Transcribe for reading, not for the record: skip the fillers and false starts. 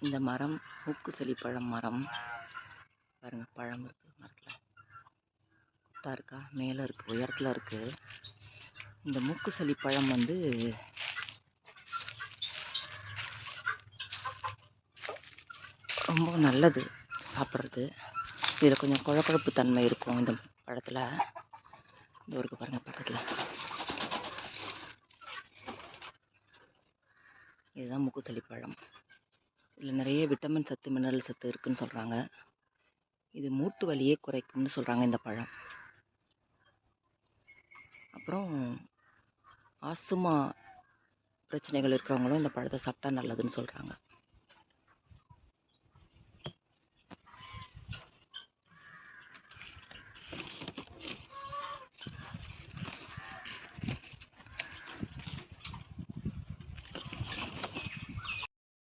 இந்த மரம் மூக்குசளி பழம் மரம் பாருங்க, பழம் இருக்குது மரத்தில். கொத்தா இருக்கா, மேலே இருக்குது, உயரத்தில் இருக்குது. இந்த மூக்குசளி பழம் வந்து ரொம்ப நல்லது சாப்பிட்றது. இதில் கொஞ்சம் குழகுழப்பு தன்மை இருக்கும் இந்த பழத்தில். இந்த ஒரு பாருங்கள் பக்கத்தில், இதுதான் மூக்குசளி பழம். இதில் நிறைய விட்டமின் சத்து, மினரல் சத்து இருக்குதுன்னு சொல்கிறாங்க. இது மூட்டு வலியே குறைக்கும்னு சொல்கிறாங்க இந்த பழம். அப்புறம் ஆஸ்துமா பிரச்சனைகள் இருக்கிறவங்களும் இந்த பழத்தை சாப்பிட்டா நல்லதுன்னு சொல்கிறாங்க.